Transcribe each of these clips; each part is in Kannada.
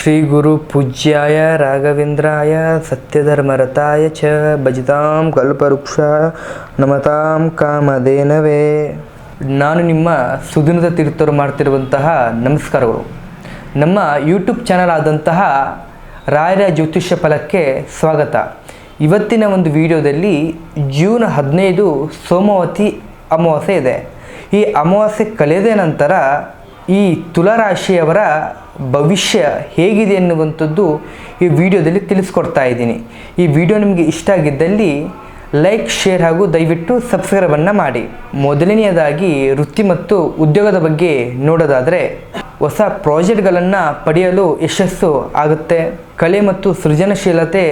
ಶ್ರೀ ಗುರು ಪೂಜ್ಯಾಯ ರಾಘವೇಂದ್ರಾಯ ಸತ್ಯಧರ್ಮರತಾಯ ಚ ಭಜತಾಂ ಕಲ್ಪವೃಕ್ಷ ನಮತಾಂ ಕಾಮಧೇನವೇ. ನಾನು ನಿಮ್ಮ ಸುದಿನದ ತೀರ್ಥರು ಮಾಡ್ತಿರುವಂತಹ ನಮಸ್ಕಾರಗಳು. ನಮ್ಮ ಯೂಟ್ಯೂಬ್ ಚಾನಲ್ ಆದಂತಹ ರಾಯರ ಜ್ಯೋತಿಷ್ಯ ಫಲಕ್ಕೆ ಸ್ವಾಗತ. ಇವತ್ತಿನ ಒಂದು ವಿಡಿಯೋದಲ್ಲಿ ಜೂನ್ 15 ಸೋಮವತಿ ಅಮಾವಾಸ್ಯೆ ಇದೆ. ಈ ಅಮಾವಾಸ್ಯೆ ಕಳೆದ ನಂತರ ಈ ತುಲಾರಾಶಿಯವರ ಭವಿಷ್ಯ ಹೇಗಿದೆ ಎನ್ನುವಂಥದ್ದು ಈ ವಿಡಿಯೋದಲ್ಲಿ ತಿಳಿಸ್ಕೊಡ್ತಾ ಇದ್ದೀನಿ. ಈ ವಿಡಿಯೋ ನಿಮಗೆ ಇಷ್ಟ ಆಗಿದ್ದಲ್ಲಿ ಲೈಕ್, ಶೇರ್ ಹಾಗೂ ದಯವಿಟ್ಟು ಸಬ್ಸ್ಕ್ರೈಬನ್ನು ಮಾಡಿ. ಮೊದಲನೆಯದಾಗಿ ವೃತ್ತಿ ಮತ್ತು ಉದ್ಯೋಗದ ಬಗ್ಗೆ ನೋಡೋದಾದರೆ, ಹೊಸ ಪ್ರಾಜೆಕ್ಟ್ಗಳನ್ನು ಪಡೆಯಲು ಯಶಸ್ಸು ಆಗುತ್ತೆ. ಕಲೆ ಮತ್ತು ಸೃಜನಶೀಲತೆ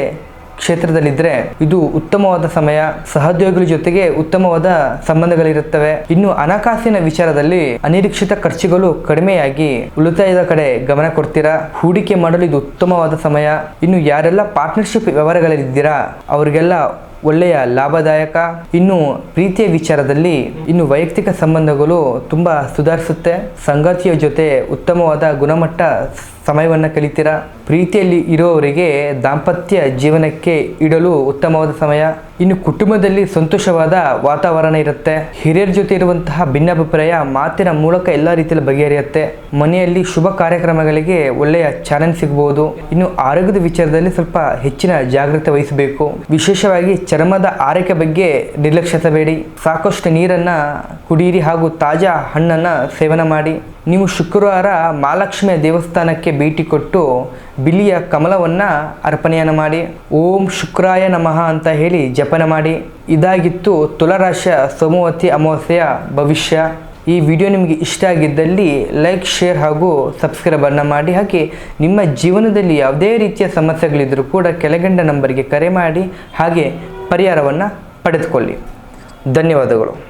ಕ್ಷೇತ್ರದಲ್ಲಿದ್ದರೆ ಇದು ಉತ್ತಮವಾದ ಸಮಯ. ಸಹೋದ್ಯೋಗಿಗಳ ಜೊತೆಗೆ ಉತ್ತಮವಾದ ಸಂಬಂಧಗಳಿರುತ್ತವೆ. ಇನ್ನು ಹಣಕಾಸಿನ ವಿಚಾರದಲ್ಲಿ ಅನಿರೀಕ್ಷಿತ ಖರ್ಚುಗಳು ಕಡಿಮೆಯಾಗಿ ಉಳಿತಾಯದ ಕಡೆ ಗಮನ ಕೊಡ್ತೀರಾ. ಹೂಡಿಕೆ ಮಾಡಲು ಇದು ಉತ್ತಮವಾದ ಸಮಯ. ಇನ್ನು ಯಾರೆಲ್ಲ ಪಾರ್ಟ್ನರ್ಶಿಪ್ ವ್ಯವಹಾರಗಳಲ್ಲಿದ್ದೀರಾ ಅವರಿಗೆಲ್ಲ ಒಳ್ಳೆಯ ಲಾಭದಾಯಕ. ಇನ್ನು ಪ್ರೀತಿಯ ವಿಚಾರದಲ್ಲಿ ಇನ್ನು ವೈಯಕ್ತಿಕ ಸಂಬಂಧಗಳು ತುಂಬ ಸುಧಾರಿಸುತ್ತೆ. ಸಂಗಾತಿಯ ಜೊತೆ ಉತ್ತಮವಾದ ಗುಣಮಟ್ಟ ಸಮಯವನ್ನು ಕಲಿತೀರಾ. ಪ್ರೀತಿಯಲ್ಲಿ ಇರೋವರಿಗೆ ದಾಂಪತ್ಯ ಜೀವನಕ್ಕೆ ಇಡಲು ಉತ್ತಮವಾದ ಸಮಯ. ಇನ್ನು ಕುಟುಂಬದಲ್ಲಿ ಸಂತೋಷವಾದ ವಾತಾವರಣ ಇರುತ್ತೆ. ಹಿರಿಯರ ಜೊತೆ ಇರುವಂತಹ ಭಿನ್ನಾಭಿಪ್ರಾಯ ಮಾತಿನ ಮೂಲಕ ಎಲ್ಲ ರೀತಿಯಲ್ಲಿ ಬಗೆಹರಿಯುತ್ತೆ. ಮನೆಯಲ್ಲಿ ಶುಭ ಕಾರ್ಯಕ್ರಮಗಳಿಗೆ ಒಳ್ಳೆಯ ಚಾನಲ್ ಸಿಗಬಹುದು. ಇನ್ನು ಆರೋಗ್ಯದ ವಿಚಾರದಲ್ಲಿ ಸ್ವಲ್ಪ ಹೆಚ್ಚಿನ ಜಾಗೃತಿ ವಹಿಸಬೇಕು. ವಿಶೇಷವಾಗಿ ಚರ್ಮದ ಆರೈಕೆ ಬಗ್ಗೆ ನಿರ್ಲಕ್ಷಿಸಬೇಡಿ. ಸಾಕಷ್ಟು ನೀರನ್ನು ಕುಡಿಯಿರಿ ಹಾಗೂ ತಾಜಾ ಹಣ್ಣನ್ನು ಸೇವನೆ ಮಾಡಿ. ನೀವು ಶುಕ್ರವಾರ ಮಹಾಲಕ್ಷ್ಮಿಯ ದೇವಸ್ಥಾನಕ್ಕೆ ಭೇಟಿ ಕೊಟ್ಟು ಬಿಳಿಯ ಕಮಲವನ್ನು ಅರ್ಪಣೆಯನ್ನು ಮಾಡಿ ಓಂ ಶುಕ್ರಾಯ ನಮಃ ಅಂತ ಹೇಳಿ ಜಪನ ಮಾಡಿ. ಇದಾಗಿತ್ತು ತುಲಾರಾಶಿಯ ಸೋಮವತಿ ಅಮಾವಾಸ್ಯೆಯ ಭವಿಷ್ಯ. ಈ ವಿಡಿಯೋ ನಿಮಗೆ ಇಷ್ಟ ಆಗಿದ್ದಲ್ಲಿ ಲೈಕ್, ಶೇರ್ ಹಾಗೂ ಸಬ್ಸ್ಕ್ರೈಬನ್ನು ಮಾಡಿ. ಹಾಗೆ ನಿಮ್ಮ ಜೀವನದಲ್ಲಿ ಯಾವುದೇ ರೀತಿಯ ಸಮಸ್ಯೆಗಳಿದ್ದರೂ ಕೂಡ ಕೆಳಗಂಡ ನಂಬರ್ಗೆ ಕರೆ ಮಾಡಿ ಹಾಗೆ ಪರಿಹಾರವನ್ನು ಪಡೆದುಕೊಳ್ಳಿ. ಧನ್ಯವಾದಗಳು.